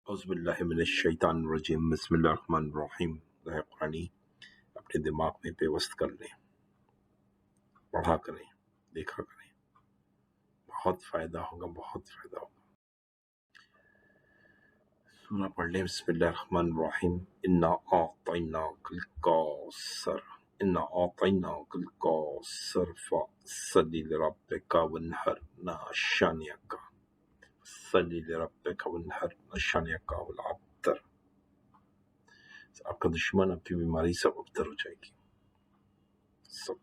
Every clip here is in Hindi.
औज़ुबिल्लाहिमिनश्शैतानिर्रजीम बिस्मिल्लाहिर्रहमानिर्रहीम। कुरानी अपने दिमाग में पेवस्त कर लें, पढ़ा करें, देखा करें, बहुत फ़ायदा होगा, बहुत फ़ायदा होगा। सूरा पढ़ लें। बिस्मिल्लाहिर्रहमानिर्रहीम। इन्ना आतैनाकल कौसर, इन्ना आतैनाकल कौसर फसल्लि लिरब्बिका वन्हर, शानिअका फसल्लि लिरब्बिका वन्हर, शानिअका हुवल अब्तर। आपका दुश्मन, आपकी बीमारी सब अबतर हो जाएगी, सब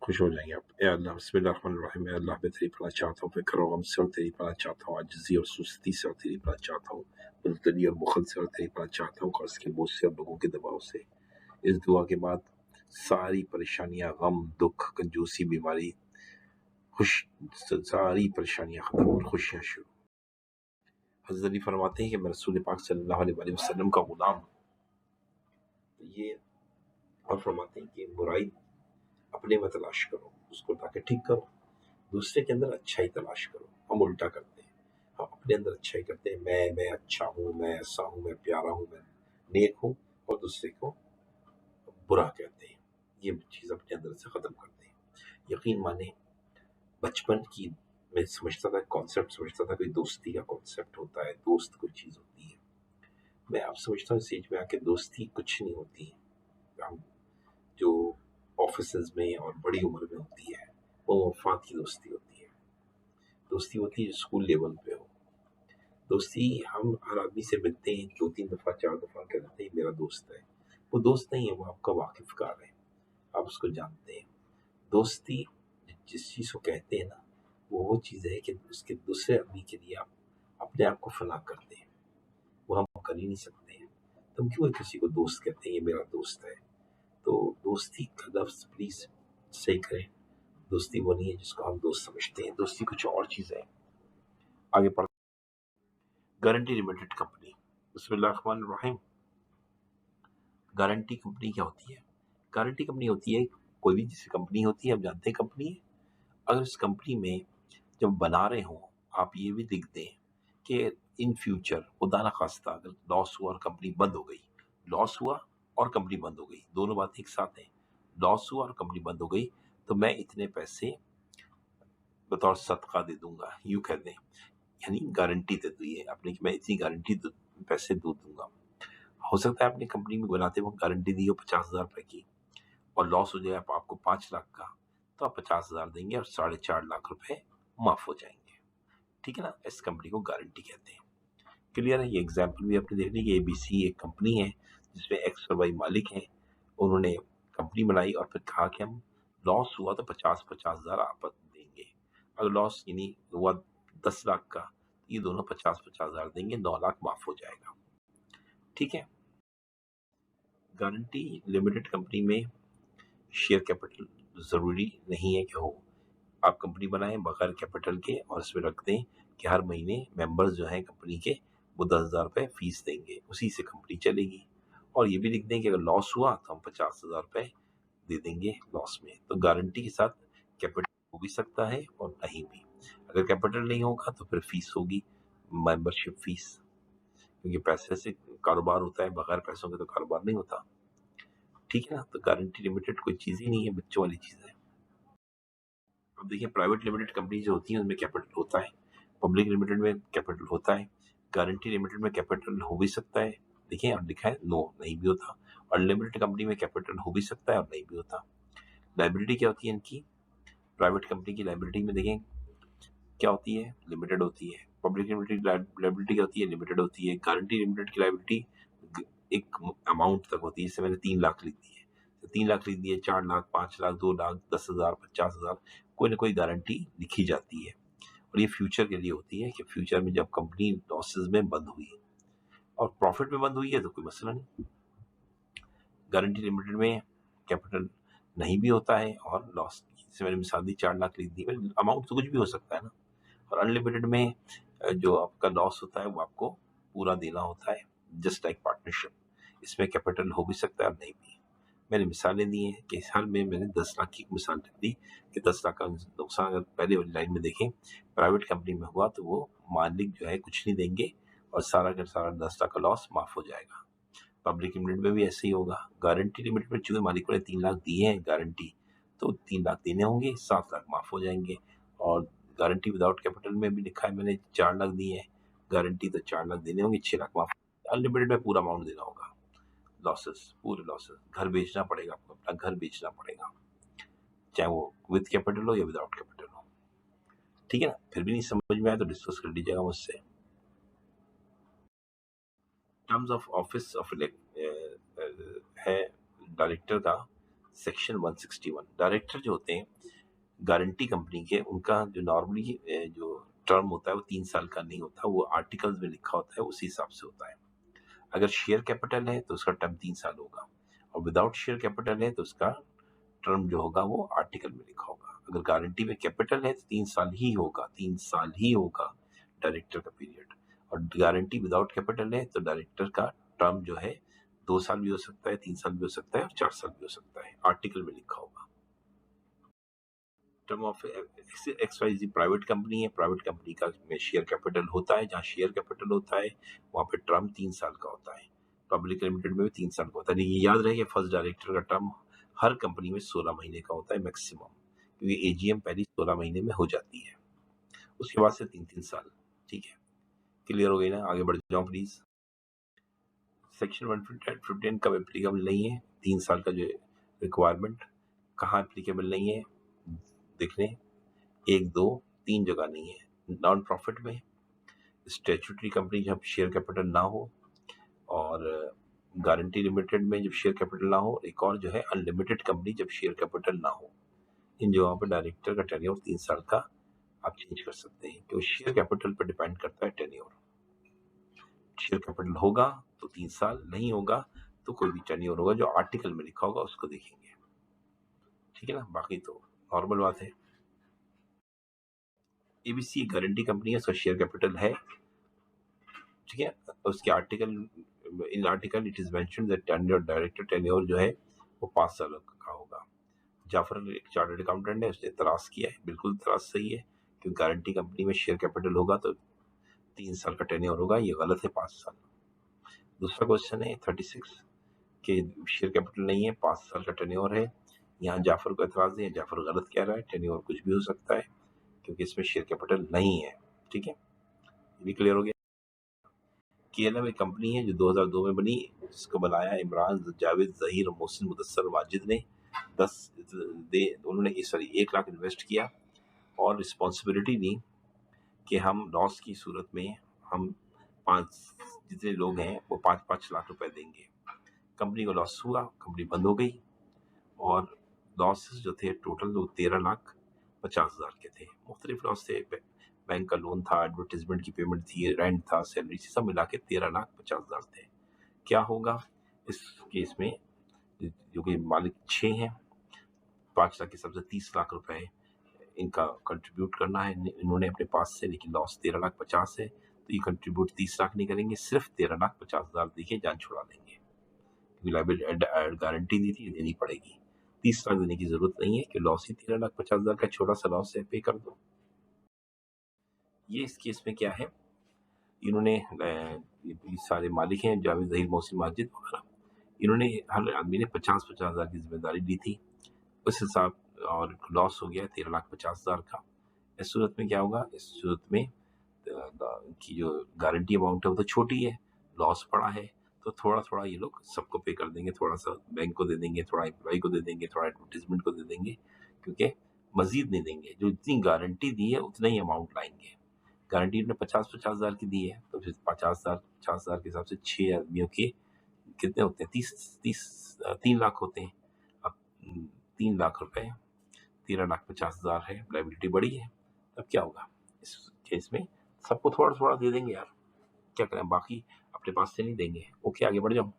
खुश हो जाएंगे आप। ए अल्लाह, बिस्मिल्लाहिर्रहमानिर्रहीम। ए अल्लाह, मैं तेरी पनाह चाहता हूँ फिक्र और गम से, और तेरी पनाह चाहता हूँ आजिज़ी और सुस्ती से, और तेरी पनाह चाहता हूँ बुज़दिली और बुखल से, और तेरी पनाह चाहता हूँ कर्ज़ के बोझ से और लोगों के दबाव से। इस दुआ के बाद सारी परेशानियां, गम, दुख, कंजूसी, बीमारी, सारी परेशानियां खत्म और खुशियां शुरू। हज़रत अली फरमाते हैं कि मैं रसूल पाक सल्लल्लाहु अलैहि वसल्लम का गुलाम हूँ। तो ये और फरमाते हैं कि बुराई अपने में तलाश करो, उसको ताकि ठीक करो, दूसरे के अंदर अच्छाई तलाश करो। हम उल्टा करते हैं, हम अपने अंदर अच्छाई करते हैं। मैं अच्छा हूँ, मैं ऐसा हूँ, मैं प्यारा हूँ, मैं नेक हूँ, और दूसरे को बुरा कहते हैं। ये चीज़ अपने अंदर से ख़त्म करते हैं। यकीन माने, बचपन की मैं समझता था, कॉन्सेप्ट समझता था, कोई दोस्ती का कॉन्सेप्ट होता है, दोस्त कोई चीज़ होती है। मैं अब समझता हूँ स्टेज में आके दोस्ती कुछ नहीं होती। हम जो ऑफिसेज में और बड़ी उम्र में होती है, वो वफात की दोस्ती होती है। दोस्ती होती है स्कूल लेवल पे हो। दोस्ती हम हर आदमी से मिलते हैं, 2-3 दफ़ा 4 दफ़ा कहते हैं मेरा दोस्त है। वो दोस्त नहीं है, वो आपका वाकिफकार है, आप उसको जानते हैं। दोस्ती जिस चीज़ को कहते हैं ना, वो चीज़ है कि उसके दूसरे आदमी के लिए आप अपने आप को फना करते हैं। वो हम कर ही नहीं सकते हैं, तो हम क्यों किसी को दोस्त कहते हैं, ये मेरा दोस्त है। तो दोस्ती का लफ्ज़ प्लीज़ सही करें। दोस्ती वो नहीं है जिसको हम दोस्त समझते हैं, दोस्ती कुछ और चीज़ है। आगे पढ़। Guarantee limited company. बिस्मिल्लाहिर्रहमानिर्रहीम। गारंटी कंपनी क्या होती है? गारंटी कंपनी होती है, कोई भी जैसी कंपनी होती है, आप जानते हैं कंपनी है। अगर इस कंपनी में जब बना रहे हो, आप ये भी लिख दें कि इन फ्यूचर खुदा ना खास्ता अगर लॉस हुआ और कंपनी बंद हो गई, लॉस हुआ और कंपनी बंद हो गई, दोनों बातें एक साथ हैं। लॉस हुआ और कंपनी बंद हो गई, तो मैं इतने पैसे बतौर सदका दे दूंगा, यूं कह दें, यानी गारंटी दे दी है आपने कि मैं इतनी गारंटी पैसे दूंगा। हो सकता है आपने कंपनी में बनाते वक्त गारंटी दी हो 50,000 रुपए की, और लॉस हो जाए आपको 5 लाख का, तो आप 50,000 देंगे और 4.5 लाख रुपए माफ हो जाएंगे। ठीक है ना? इस कंपनी को गारंटी कहते हैं। क्लियर है? ये एग्जाम्पल भी आपने देख ली कि ABC एक कंपनी है जिसमें एक्स और वाई मालिक हैं। उन्होंने कंपनी बनाई और फिर कहा कि हम लॉस हुआ तो 50,000 आप देंगे। अगर लॉस यानी हुआ 10 लाख का, ये दोनों 50,000 देंगे, 9 लाख माफ हो जाएगा। ठीक है? गारंटी लिमिटेड कंपनी में शेयर कैपिटल ज़रूरी नहीं है कि हो। आप कंपनी बनाएं बगैर कैपिटल के, और इसमें रख दें कि हर महीने मेंबर्स जो हैं कंपनी के, वो 10,000 रुपये फीस देंगे, उसी से कंपनी चलेगी। और ये भी लिख दें कि अगर लॉस हुआ तो हम 50,000 रुपये दे देंगे लॉस में। तो गारंटी के साथ कैपिटल हो भी सकता है और नहीं भी। अगर कैपिटल नहीं होगा तो फिर फीस होगी, मेंबरशिप फीस, क्योंकि पैसे से कारोबार होता है, बगैर पैसों के तो कारोबार नहीं होता। ठीक है ना? तो गारंटी लिमिटेड कोई चीज़ ही नहीं है, बच्चों वाली चीज़ है। अब देखिए, प्राइवेट लिमिटेड कंपनी जो होती है उनमें कैपिटल होता है, पब्लिक लिमिटेड में कैपिटल होता है, गारंटी लिमिटेड में कैपिटल हो भी सकता है। देखिए और लिखा है नो, नहीं भी होता। और लिमिटेड कंपनी में कैपिटल हो भी सकता है और नहीं भी होता। लाइबिलिटी क्या होती है इनकी? प्राइवेट कंपनी की लाइबिलिटी में देखें क्या होती है, लिमिटेड होती है। पब्लिक लिमिटेड लाइबिलिटी क्या होती है, लिमिटेड होती है। गारंटी लिमिटेड की लाइबिलिटी एक अमाउंट तक होती है, जैसे मैंने 3 लाख लिख दी है, तो 3 लाख लिख दिए, 4 लाख, 5 लाख, 2 लाख, 10,000, 50,000, कोई ना कोई गारंटी लिखी जाती है। और ये फ्यूचर के लिए होती है कि फ्यूचर में जब कंपनी लॉसेस में बंद हुई और प्रॉफिट में बंद हुई है तो कोई मसला नहीं। गारंटी लिमिटेड में कैपिटल नहीं भी होता है और लॉस, जैसे मैंने मिसाल दी 4 लाख लिख दी, अमाउंट तो कुछ भी हो सकता है ना। और अनलिमिटेड में जो आपका लॉस होता है वो आपको पूरा देना होता है, जस्ट लाइक पार्टनरशिप। इसमें कैपिटल हो भी सकता है और नहीं भी। मैंने मिसालें दी हैं कि इस हाल में मैंने 10 लाख की मिसाल दी कि 10 लाख का नुकसान अगर पहले वाली लाइन में देखें प्राइवेट कंपनी में हुआ तो वो मालिक जो है कुछ नहीं देंगे, और सारा का सारा 10 लाख का लॉस माफ हो जाएगा। पब्लिक लिमिटेड में भी ऐसे ही होगा। गारंटी लिमिटेड में चूंकि मालिकों ने 3 लाख दिए हैं गारंटी, तो 3 लाख देने होंगे, 7 लाख माफ हो जाएंगे। और गारंटी विदाउट कैपिटल में भी लिखा है मैंने 4 लाख दिए हैं गारंटी, तो 4 लाख देने होंगे, 6 लाख माफ। अनलिमिटेड में पूरा अमाउंट देना होगा, लॉसेस पूरे लॉसेस। घर बेचना पड़ेगा आपको, अपना घर बेचना पड़ेगा, चाहे वो विद कैपिटल हो या विदाउट कैपिटल हो। ठीक है ना? फिर भी नहीं समझ में आया तो डिस्कस कर लीजिएगा मुझसे। टर्म्स ऑफ ऑफिस ऑफ है डायरेक्टर का सेक्शन 161। डायरेक्टर जो होते हैं गारंटी कंपनी के, उनका जो नॉर्मली जो टर्म होता है वो 3 साल का नहीं होता, वो आर्टिकल्स में लिखा होता है, उसी हिसाब से होता है। अगर शेयर कैपिटल है तो उसका टर्म 3 साल होगा, और विदाउट शेयर कैपिटल है तो उसका टर्म जो होगा वो आर्टिकल में लिखा होगा। अगर गारंटी में कैपिटल है तो 3 साल ही होगा, 3 साल ही होगा डायरेक्टर का पीरियड। और गारंटी विदाउट कैपिटल है तो डायरेक्टर का टर्म जो है 2 साल भी हो सकता है, 3 साल भी हो सकता है, और 4 साल भी हो सकता है, आर्टिकल में लिखा होगा। Term of XYZ private company है, प्राइवेट कंपनी का में शेयर कैपिटल होता है, जहाँ शेयर कैपिटल होता है वहाँ पे टर्म 3 साल का होता है। पब्लिक लिमिटेड में भी 3 साल का होता है। लेकिन ये याद रहे कि फर्स्ट डायरेक्टर का टर्म हर कंपनी में 16 महीने का होता है मैक्सिमम, क्योंकि AGM पहली 16 महीने में हो जाती है, उसके बाद से 3-3 साल। ठीक है, क्लियर हो गई ना? आगे बढ़ जाओ प्लीज। सेक्शन 115 कब एप्लीकेबल नहीं है? 3 साल का जो रिक्वायरमेंट कहाँ एप्लीकेबल नहीं है देख लें, 1, 2, 3 जगह नहीं है। नॉन प्रॉफिट में, स्टैट्यूटरी कंपनी जब शेयर कैपिटल ना हो, और गारंटी लिमिटेड में जब शेयर कैपिटल ना हो, एक और जो है अनलिमिटेड कंपनी जब शेयर कैपिटल ना हो। इन जगहों पर डायरेक्टर का टेन्योर 3 साल का आप चेंज कर सकते हैं, क्योंकि शेयर कैपिटल पर डिपेंड करता है टेन्योर। शेयर कैपिटल होगा तो 3 साल, नहीं होगा तो कोई भी टेन्योर होगा, जो आर्टिकल में लिखा होगा उसको देखेंगे। ठीक है ना? बाकी तो नॉर्मल बात है। ABC गारंटी कंपनी है, उसका शेयर कैपिटल है। ठीक है, उसके article, in article it is mention that tenure, director tenure जो है वो 5 साल का होगा। जाफर एक चार्टर्ड अकाउंटेंट है, उसने तराश किया है, बिल्कुल तराश सही है, क्योंकि गारंटी कंपनी में शेयर कैपिटल होगा तो 3 साल का टेन्योर होगा, ये गलत है, 5 साल। दूसरा क्वेश्चन है 36 के शेयर कैपिटल नहीं है, 5 साल का टेन्योर है। यहाँ जाफर को एतराज है, जाफर गलत कह रहा है, टेन्योर कुछ भी हो सकता है, क्योंकि इसमें शेयर कैपिटल नहीं है। ठीक है, ये भी क्लियर हो गया। KLM एक कंपनी है जो 2002 में बनी, जिसको बनाया इमरान, जावेद, जहीर, मोहसिन, मुदस्सर, वाजिद ने। 10 उन्होंने 1 लाख इन्वेस्ट किया और रिस्पॉन्सिबिलिटी ली कि हम लॉस की सूरत में हम 5 जितने लोग हैं वो 5-5 लाख रुपए देंगे। कंपनी को लॉस हुआ, कंपनी बंद हो गई, और लॉसेस जो थे टोटल वो 13,50,000 के थे। मुख्तलिफ लॉस थे, बैंक का लोन था, एडवर्टीजमेंट की पेमेंट थी, रेंट था, सैलरी थी, सब मिला के 13,50,000 थे। क्या होगा इस केस में? जो कि मालिक 6 हैं, 5 लाख के हिसाब से 30 लाख रुपए इनका कंट्रीब्यूट करना है इन्होंने अपने पास से, लेकिन लॉस 13,50,000 है, तो ये कंट्रीब्यूट 30 लाख नहीं करेंगे, सिर्फ 13,50,000 देके जान छुड़ा लेंगे, क्योंकि गारंटी दी थी, देनी पड़ेगी। 30 लाख देने की जरूरत नहीं है, कि लॉस ही 13,50,000 का छोटा सा लॉस है, पे कर दो। ये इस केस में क्या है, इन्होंने ये सारे मालिक हैं, जावेद, जहीर, मोहसिन, माजिद वगैरह, इन्होंने हर आदमी ने 50,000 की जिम्मेदारी ली थी, उस हिसाब, और लॉस हो गया 13,50,000 का। इस सूरत में क्या होगा? इस सूरत में की जो गारंटी अमाउंट है वो तो छोटी है, लॉस पड़ा है, तो थोड़ा थोड़ा ये लोग सबको पे कर देंगे, थोड़ा सा बैंक को दे देंगे, थोड़ा एम्प्लॉय को दे देंगे, थोड़ा एडवर्टीजमेंट को दे देंगे, क्योंकि मजीद नहीं देंगे। जो इतनी गारंटी दी है उतना ही अमाउंट लाएंगे। गारंटी ने 50,000 की दी है, तो फिर 50,000 के हिसाब से 6 आदमियों के कितने होते हैं? 3 लाख होते हैं। अब 3 लाख रुपए, 13,50,000 है, लाइबिलिटी बड़ी है, तब क्या होगा इस केस में? सबको थोड़ा थोड़ा दे देंगे यार, क्या करें, बाकी अपने पास से नहीं देंगे। ओके, आगे बढ़ जाओ।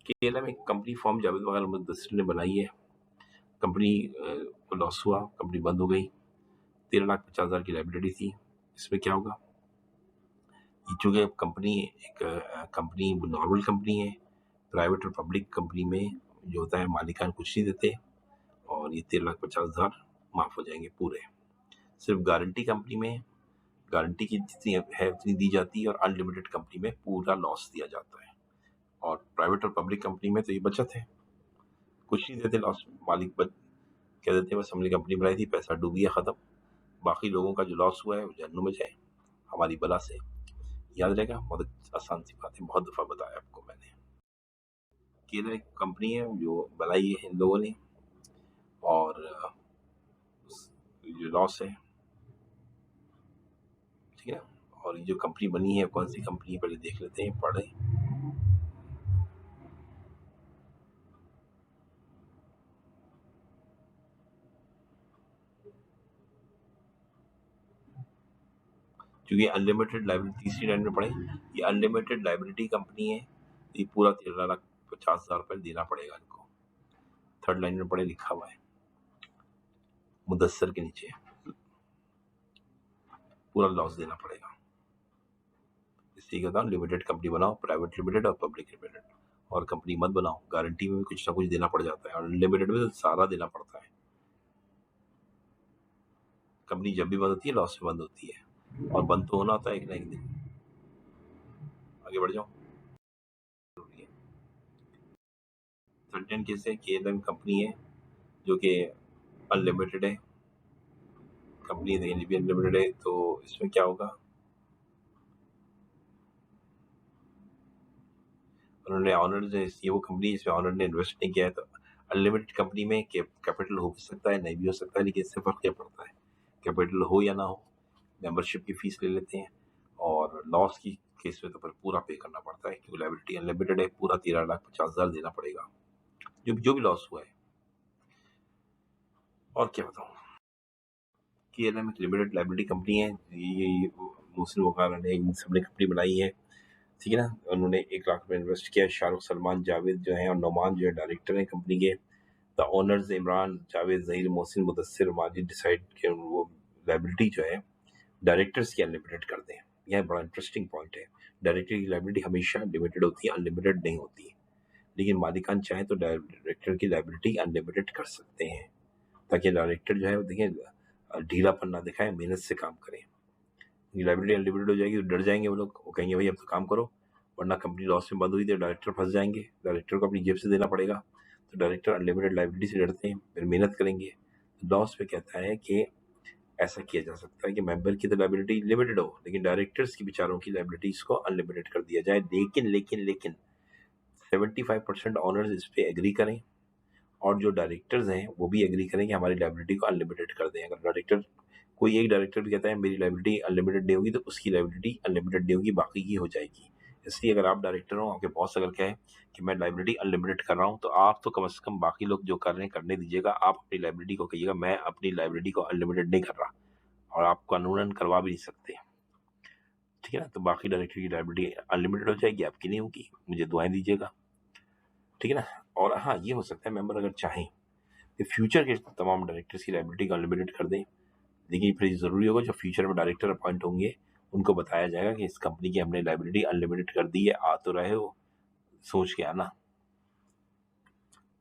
केरला में कंपनी फॉर्म जावेद वगैरह मुदस्सिर ने बनाई है, कंपनी को लॉस हुआ, कंपनी बंद हो गई, 13,50,000 की लाइबिलिटी थी। इसमें क्या होगा? चूंकि कंपनी एक कंपनी नॉर्मल कंपनी है, प्राइवेट और पब्लिक कंपनी में जो होता है मालिकान कुछ नहीं देते, और ये 13,50,000 माफ हो जाएंगे पूरे। सिर्फ गारंटी कंपनी में गारंटी की जितनी है उतनी दी जाती है और अनलिमिटेड कंपनी में पूरा लॉस दिया जाता है। और प्राइवेट और पब्लिक कंपनी में तो ये बचत है, कुछ नहीं देते लॉस में, मालिक कह देते हैं बस हमने कंपनी बनाई थी, पैसा डूब गया, खत्म। बाकी लोगों का जो लॉस हुआ है वो जहन्नुम में जाए हमारी बला से। याद रहेगा, बहुत आसान सी बात है, बहुत दफा बताया आपको मैंने। केरल एक कंपनी है जो बनाई है इन लोगों ने, और जो लॉस है, ठीक है। और ये जो कंपनी बनी है कौन सी कंपनी है पहले देख लेते हैं, पढ़े। क्योंकि अनलिमिटेड लाइबिलिटी तीसरी लाइन में पढ़े, ये अनलिमिटेड लाइबिलिटी कंपनी है, ये पूरा 13,50,000 रुपये देना पड़ेगा इनको। थर्ड लाइन में पढ़े लिखा हुआ है मुदस्सर के नीचे, पूरा लॉस देना पड़ेगा। इसलिए कहता हूँ लिमिटेड कंपनी बनाओ, प्राइवेट लिमिटेड और पब्लिक लिमिटेड, और कंपनी मत बनाओ। गारंटी में भी कुछ ना कुछ देना पड़ जाता है, और अनलिमिटेड में तो सारा देना पड़ता है। कंपनी जब भी बंद होती है लॉस में बंद होती है, और बंद तो होना होता है एक ना एक दिन। आगे बढ़ जाओ। सर्टेन केस है, केएलएम कंपनी है जो कि अनलिमिटेड है, कंपनी भी अनलिमिटेड है, तो इसमें क्या होगा, उन्होंने ऑनर जो ये वो कंपनी जिसमें ऑनर ने इन्वेस्ट नहीं किया है, तो अनलिमिटेड कंपनी में कैपिटल हो भी सकता है, नहीं भी हो सकता है, लेकिन इससे फर्क क्या पड़ता है, कैपिटल हो या ना हो, मेंबरशिप की फीस ले लेते हैं। और लॉस की केस में तो फिर पूरा पे करना पड़ता है, क्योंकि लाइबिलिटी अनलिमिटेड है, पूरा 13,50,000 देना पड़ेगा जो भी लॉस हुआ है। और क्या बताऊँ, केएलएम एक लिमिटेड लाइबिलिटी कंपनी है, ये मुस्लिम वकाला ने सबने कंपनी बनाई है, ठीक है ना। उन्होंने 1 लाख रुपये इन्वेस्ट किया। शाहरुख, सलमान, जावेद जो है और नोमान जो है डायरेक्टर हैं कंपनी के। The owners Imran, Javed, Zaheer, Mohsin, Mudassir, Majid decide कि वो लाइबिलिटी जो है डायरेक्टर्स की अनलिमिटेड कर दें। यह बड़ा इंटरेस्टिंग पॉइंट है। डायरेक्टर की लाइबिलिटी हमेशा लिमिटेड होती है, अनलिमिटेड नहीं होती, लेकिन मालिकान चाहे तो डायरेक्टर की लाइबिलिटी अनलिमिटेड कर सकते हैं, ताकि डायरेक्टर जो है वो देखिए ढीलापन ना दिखाए, मेहनत से काम करें। लाइबिलिटी अनलिमिटेड हो जाएगी तो डर जाएंगे वो लोग, वो कहेंगे भाई अब तो काम करो, वरना कंपनी लॉस में बंद हुई तो डायरेक्टर फंस जाएंगे, डायरेक्टर को अपनी जेब से देना पड़ेगा। तो डायरेक्टर अनलिमिटेड लाइबिलिटी से डरते हैं, फिर मेहनत करेंगे। लॉस पे कहता है कि ऐसा किया जा सकता है कि मेंबर की तो लाइबिलिटी लिमिटेड हो, लेकिन डायरेक्टर्स की बेचारों की लाइबिलिटीज को अनलिमिटेड कर दिया जाए। लेकिन लेकिन लेकिन 75% ऑनर्स इस पे एग्री करें, और जो डायरेक्टर्स हैं वो भी एग्री करें कि हमारी लाइबिलिटी को अनलिमिटेड कर दें। अगर डायरेक्टर कोई एक डायरेक्टर भी कहता है मेरी लाइबिलिटी अनलिमिटेड नहीं होगी, तो उसकी लाइबिलिटी अनलिमिटेड नहीं होगी, बाकी की हो जाएगी। इसलिए अगर आप डायरेक्टर हो, आपके बॉस अगर कहे कि मैं लाइबिलिटी अनलिमिटेड कर रहा हूँ, तो आप तो कम से कम बाकी लोग जो कर रहे हैं करने दीजिएगा, आप अपनी लाइबिलिटी को कहिएगा मैं अपनी लाइबिलिटी को अनलिमिटेड नहीं कर रहा, और आप कानूनन करवा भी नहीं सकते, ठीक है ना। तो बाकी डायरेक्टर की लाइबिलिटी अनलिमिटेड हो जाएगी, आपकी नहीं होगी, मुझे दुआएं दीजिएगा, ठीक है ना। और हाँ, ये हो सकता है मेंबर अगर चाहें कि फ्यूचर के तमाम डायरेक्टर्स की लाइबिलिटी को अनलिमिटेड कर दें, लेकिन फिर ज़रूरी होगा जो फ्यूचर में डायरेक्टर अपॉइंट होंगे उनको बताया जाएगा कि इस कंपनी की हमने लाइबिलिटी अनलिमिटेड कर दी है, आ तो रहे हो, सोच के आना।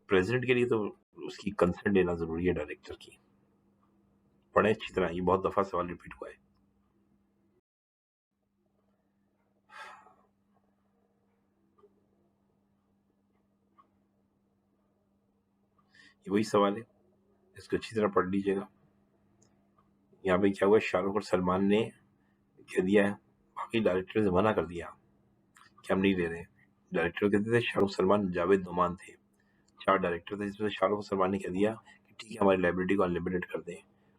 प्रेसिडेंट के लिए तो उसकी कंसर्न लेना ज़रूरी है डायरेक्टर की। पढ़े अच्छी तरह, ये बहुत दफ़ा सवाल रिपीट हुआ है। ये वही सवाल है, इसको अच्छी तरह पढ़ लीजिएगा। यहाँ पे क्या हुआ, शाहरुख और सलमान ने कह दिया है, बाकी डायरेक्टर से मना कर दिया कि हम नहीं ले रहे। डायरेक्टर कहते थे शाहरुख, सलमान, जावेद, नोमान थे, 4 डायरेक्टर थे, जिसमें शाहरुख और सलमान ने कह दिया कि ठीक है हमारी लाइबिलिटी को अनलिमिटेड कर दें।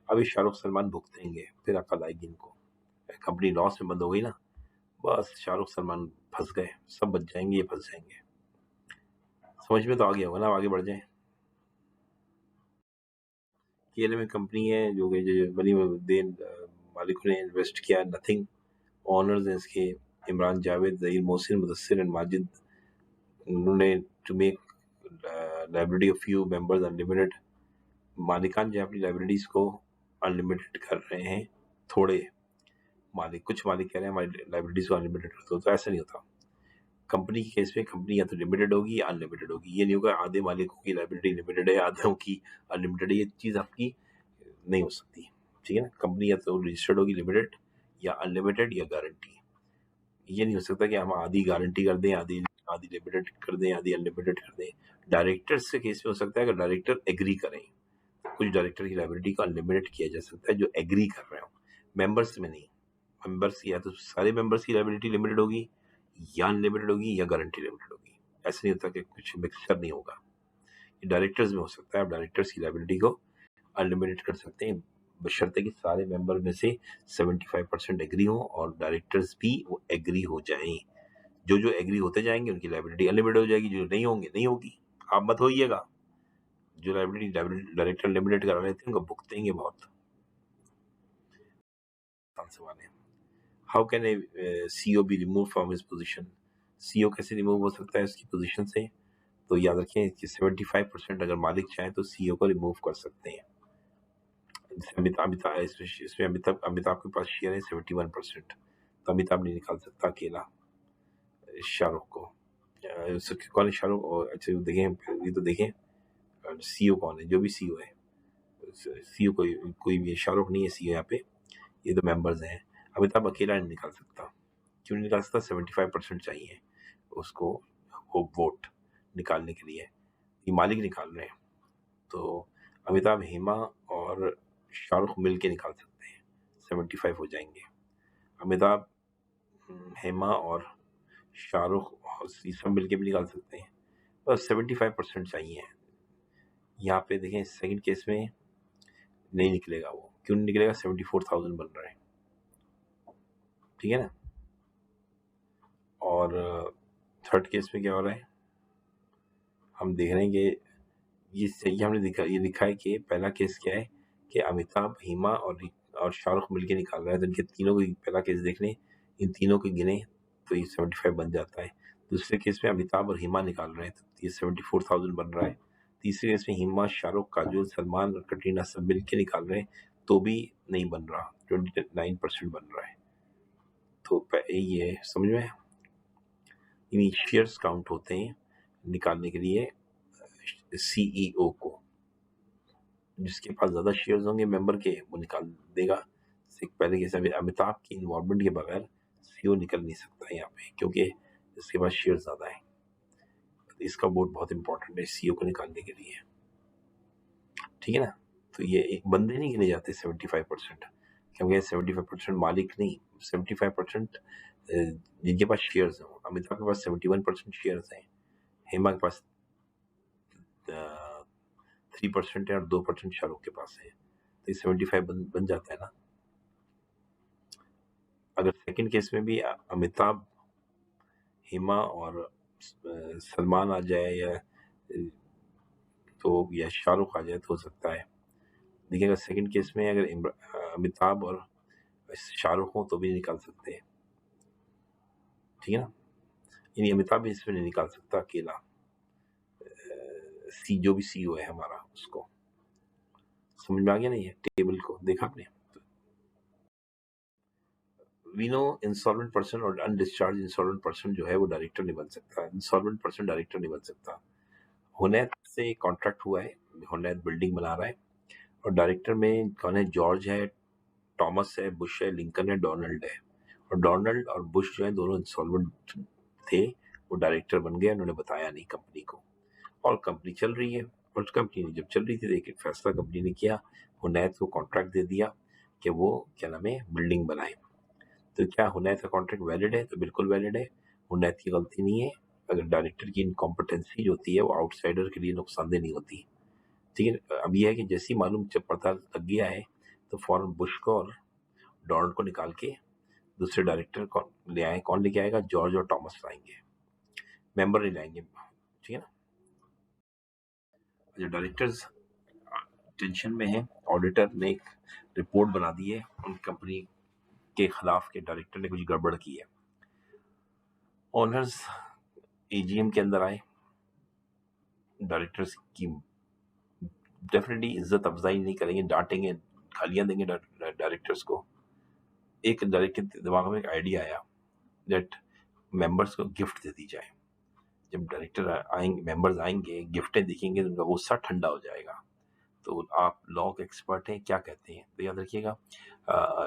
अब ये शाहरुख सलमान भुगतेंगे, फिर अकल आएगी इनको। कंपनी लॉस में बंद हो गई ना, बस शाहरुख सलमान फंस गए, सब बच जाएंगे, ये फंस जाएंगे। समझ में तो आ गया होगा ना, आगे बढ़ जाए। केरल में कंपनी है जो कि जो बनी मालिकों ने इन्वेस्ट किया नथिंग। ऑनर्स हैं इसके इमरान, जावेद, जहीर, मोहसिन, मुदस्सिर एंड माजिद। उन्होंने to make liability of few members unlimited. मालिकान जो है अपनी लाइबिलिटीज को अनलिमिटेड कर रहे हैं, थोड़े मालिक, कुछ मालिक कह रहे हैं हमारी लाइबिलिटीज को अनलिमिटेड कर दो, तो ऐसा नहीं होता। कंपनी के केस में कंपनी या तो लिमिटेड होगी या अनलिमिटेड होगी, ये नहीं होगा आधे मालिकों की लाइबिलिटी लिमिटेड है, आधों की अनलिमिटेड है, ये चीज़ आपकी नहीं हो सकती, ठीक है ना। कंपनी या तो रजिस्टर्ड होगी लिमिटेड, या अनलिमिटेड या गारंटी। ये नहीं हो सकता कि हम आधी गारंटी कर दें, आधी आधी लिमिटेड कर दें, आधी अनलिमिटेड कर दें। डायरेक्टर्स के केस में हो सकता है कि डायरेक्टर एग्री करें, कुछ डायरेक्टर की लायबिलिटी को अनलिमिटेड किया जा सकता है जो एग्री कर रहे हो, मेंबर्स में नहीं। मेंबर्स या तो सारे मेंबर्स की लायबिलिटी लिमिटेड होगी, या अनलिमिटेड होगी, या गारंटी लिमिटेड होगी। ऐसा नहीं होता कि कुछ मिक्सचर नहीं होगा। डायरेक्टर्स में हो सकता है, आप डायरेक्टर्स की लायबिलिटी को अनलिमिटेड कर सकते हैं, बशर्ते कि सारे मेंबर में से 75% एग्री हो और डायरेक्टर्स भी वो एग्री हो जाएं। जो एग्री होते जाएंगे उनकी लायबिलिटी अनलिमिटेड हो जाएगी, जो नहीं होंगे नहीं होगी। आप मत होइएगा, जो लायबिलिटी डायरेक्टर लिमिटेड करा लेते हैं उनको भुगतेंगे बहुत। सवाल है, how can a CEO be remove from his position? CEO कैसे रिमूव हो सकता है उसकी पोजीशन से? तो याद रखें कि 75% अगर मालिक चाहे तो सीईओ को रिमूव कर सकते हैं। इसमें अमिताभ के पास शेयर है 71%, तो अमिताभ नहीं निकाल सकता अकेला शाहरुख को। कौन है शाहरुख? अच्छा देखें, ये तो देखें सीईओ कौन है, जो भी सीईओ है। सीईओ कोई भी है, शाहरुख नहीं है सीईओ यहाँ पे, ये तो मेंबर्स हैं। अमिताभ अकेला नहीं निकाल सकता। क्यों नहीं निकाल सकता? 75% चाहिए उसको वो वोट निकालने के लिए, ये मालिक निकाल रहे हैं। तो अमिताभ, हेमा और शाहरुख मिल के निकाल सकते हैं, 75 हो जाएंगे। अमिताभ, हेमा और शाहरुख ये सब मिल के भी निकाल सकते हैं, बस 75% चाहिए। यहाँ पे देखें सेकंड केस में नहीं निकलेगा वो। क्यों नहीं निकलेगा? 74,000 बन रहा है, ठीक है ना। और थर्ड केस में क्या हो रहा है, हम देख रहे हैं कि ये सही हमने ये लिखा है कि पहला केस क्या है कि अमिताभ, हेमा और शाहरुख मिलके निकाल रहा है, तो इनके तीनों को पहला केस देख लें, इन तीनों को गिने तो ये 75 बन जाता है। दूसरे केस में अमिताभ और हेमा निकाल रहे हैं तो ये 74,000 बन रहा है। तीसरे केस में हेमा, शाहरुख, काजोल, सलमान और कटरीना सब मिल के निकाल रहे हैं तो भी नहीं बन रहा, 29% बन रहा है। तो ये समझ में, इन शेयर्स काउंट होते हैं निकालने के लिए सीईओ को। जिसके पास ज्यादा शेयर्स होंगे मेंबर के वो निकाल देगा। पहले के अमिताभ की इन्वॉल्वमेंट के बगैर सीईओ निकल नहीं सकता यहाँ पे, क्योंकि इसके पास शेयर ज्यादा है। इसका वोट बहुत इंपॉर्टेंट है सीईओ को निकालने के लिए, ठीक है ना। तो ये एक बंदे नहीं गिने जाते 75%, क्योंकि 75% मालिक नहीं, 75% जिनके पास शेयर्स हो। अमिताभ के पास 71% शेयर्स हैं, हेमा के पास 3% है और 2% शाहरुख के पास है, तो 75 बन जाता है ना। अगर सेकंड केस में भी अमिताभ, हेमा और सलमान आ जाए या शाहरुख आ जाए तो हो सकता है। देखिए अगर सेकंड केस में अगर अमिताभ और शाहरुख हो तो भी निकाल सकते हैं, ठीक है ना। यानी अमिताभ भी इसमें नहीं निकाल सकता अकेला, जो भी सीईओ है हमारा उसको। समझ में आ गया नहीं है? टेबल को देखा आपने? वी नो इंसॉल्वेंट पर्सन और अनडिस्चार्ज इंसॉल्वेंट पर्सन जो है वो डायरेक्टर नहीं बन सकता। इंसॉल्वेंट पर्सन डायरेक्टर नहीं बन सकता। हुनैत से कॉन्ट्रैक्ट हुआ है, हुनैत बिल्डिंग बना रहा है और डायरेक्टर में कौन है? जॉर्ज है, टॉमस है, बुश है, लिंकन है, डोनाल्ड है। और डोनाल्ड और बुश जो है दोनों इंसॉल्वेंट थे, वो डायरेक्टर बन गए, उन्होंने बताया नहीं कंपनी को, और कंपनी चल रही है। और कंपनी जब चल रही थी, एक फैसला कंपनी ने किया, हुनैत को कॉन्ट्रैक्ट दे दिया कि वो क्या नाम है बिल्डिंग बनाए। तो क्या हुनैत का कॉन्ट्रैक्ट वैलिड है? तो बिल्कुल वैलिड है, हुनैत की गलती नहीं है। अगर डायरेक्टर की इनकॉम्पिटेंसी जो होती है वो आउटसाइडर के लिए नुकसानदेह नहीं होती, ठीक है। अब यह है कि जैसी मालूम जब पता लग गया है तो फौरन बुश को और डोनाल्ड को निकाल के दूसरे डायरेक्टर को ले आए। कौन लेके आएगा? जॉर्ज और टॉमस लाएंगे, मेंबर नहीं लाएंगे, ठीक है ना। जो डायरेक्टर्स टेंशन में है, ऑडिटर ने एक रिपोर्ट बना दी है उन कंपनी के खिलाफ के डायरेक्टर ने कुछ गड़बड़ की है। ओनर्स एजीएम के अंदर आए, डायरेक्टर्स की डेफिनेटली इज्जत अफजाई नहीं करेंगे, डांटेंगे, गालियां देंगे डायरेक्टर्स को। एक डायरेक्टर के दिमाग में एक आइडिया आया दैट मेंबर्स को गिफ्ट दे दी जाए। जब डायरेक्टर आएंगे, मेंबर्स आएंगे, गिफ्टें दिखेंगे तो उनका गुस्सा ठंडा हो जाएगा। तो आप लॉ के एक्सपर्ट हैं, क्या कहते हैं? तो याद रखिएगा,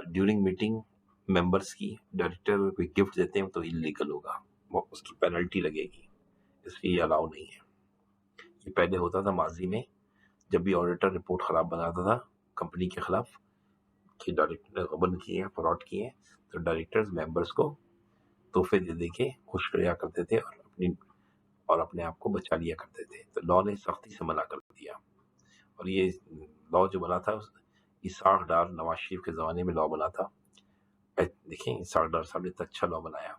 ड्यूरिंग मीटिंग मेंबर्स की डायरेक्टर कोई गिफ्ट देते हैं तो इलीगल होगा, वो उसकी पेनल्टी लगेगी, इसलिए ये अलाउ नहीं है। ये पहले होता था माजी में, जब भी ऑडिटर रिपोर्ट खराब बनाता था कंपनी के खिलाफ कि डायरेक्टर ने गबन किए हैं, फ्रॉड किए हैं, तो डायरेक्टर्स मेंबर्स को तोहफे दे दे के खुश किया करते थे और अपने आप को बचा लिया करते थे। तो लॉ ने सख्ती से मना कर दिया, और ये लॉ जो बना था इसाक डार नवाज शरीफ के ज़माने में लॉ बना था। देखें इसाक डार साहब ने इतना अच्छा लॉ बनाया।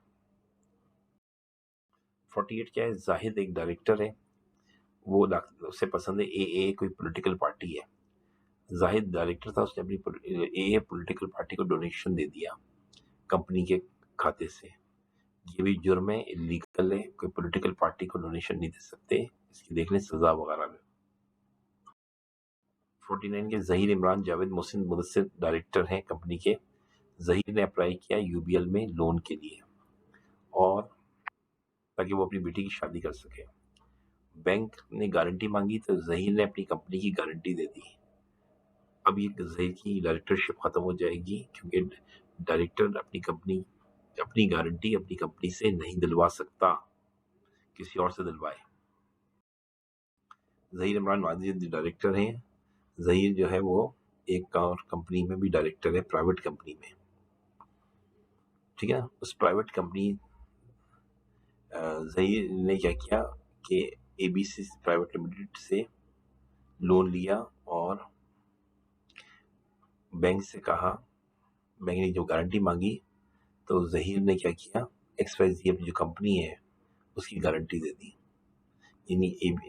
48 क्या है, जाहिद एक डायरेक्टर है, वो उसे पसंद है ए कोई पॉलिटिकल पार्टी है। जाहिद डायरेक्टर था, उसने अपनी ए पॉलिटिकल पार्टी को डोनेशन दे दिया कंपनी के खाते से। ये भी जुर्म है, इलीगल है, कोई पॉलिटिकल पार्टी को डोनेशन नहीं दे सकते, इसकी देख लें सजा वगैरह में। 49 के जहीर इमरान जावेद मोहसिन मुदस्सिर डायरेक्टर हैं कंपनी के। जहीर ने अप्लाई किया यूबीएल में लोन के लिए, और ताकि वो अपनी बेटी की शादी कर सके। बैंक ने गारंटी मांगी तो जहीर ने अपनी कंपनी की गारंटी दे दी। अब ये जहीर की डायरेक्टरशिप खत्म हो जाएगी, क्योंकि डायरेक्टर अपनी गारंटी अपनी कंपनी से नहीं दिलवा सकता, किसी और से दिलवाए। जहीर इमरान वाजिद डायरेक्टर हैं। जहीर जो है वो एक और कंपनी में भी डायरेक्टर है, प्राइवेट कंपनी में, ठीक है ना। उस प्राइवेट कंपनी जहीर ने क्या किया कि एबीसी प्राइवेट लिमिटेड से लोन लिया, और बैंक से कहा, बैंक ने जो गारंटी मांगी तो जहीर ने क्या किया, XYZ अपनी जो कंपनी है उसकी गारंटी दे दी। यानी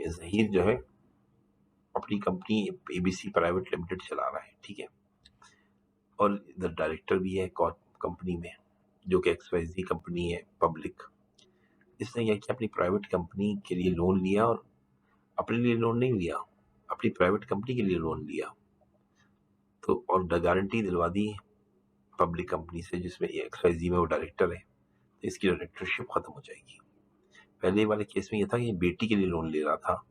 जहीर जो है अपनी कंपनी एबीसी प्राइवेट लिमिटेड चला रहा है, ठीक है, और इधर डायरेक्टर भी है कंपनी में, जो कि XYZ कंपनी है पब्लिक। इसने क्या किया, अपनी प्राइवेट कंपनी के लिए लोन लिया, और अपने लिए लोन नहीं लिया, अपनी प्राइवेट कंपनी के लिए लोन लिया, तो और गारंटी दिलवा दी पब्लिक कंपनी से जिसमें XYZ में वो डायरेक्टर है, तो इसकी डायरेक्टरशिप खत्म हो जाएगी। पहले वाले केस में ये था कि बेटी के लिए लोन ले रहा था,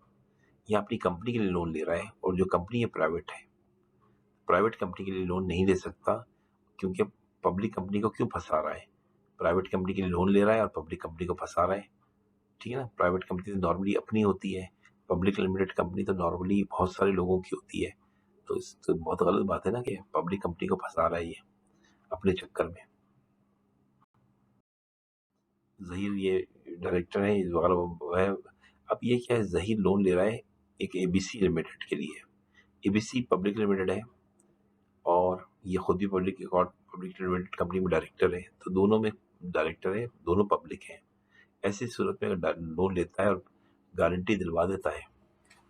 या अपनी कंपनी के लिए लोन ले रहा है, और जो कंपनी है प्राइवेट कंपनी के लिए लोन नहीं ले सकता, क्योंकि पब्लिक कंपनी को क्यों फंसा रहा है, प्राइवेट कंपनी के लिए लोन ले रहा है और पब्लिक कंपनी को फंसा रहा है, ठीक है ना। प्राइवेट कंपनी तो नॉर्मली अपनी होती है, पब्लिक लिमिटेड कंपनी तो नॉर्मली बहुत सारे लोगों की होती है, तो इस तो बहुत गलत बात है ना कि पब्लिक कंपनी को फंसा रहा है ये अपने चक्कर में। जहीर ये डायरेक्टर है है। अब ये क्या है, जहीर लोन ले रहा है एक एबीसी लिमिटेड के लिए। एबीसी पब्लिक लिमिटेड है, और ये खुद भी पब्लिक लिमिटेड कंपनी में डायरेक्टर है, तो दोनों में डायरेक्टर है, दोनों पब्लिक हैं। ऐसी सूरत में अगर लोन लेता है और गारंटी दिलवा देता है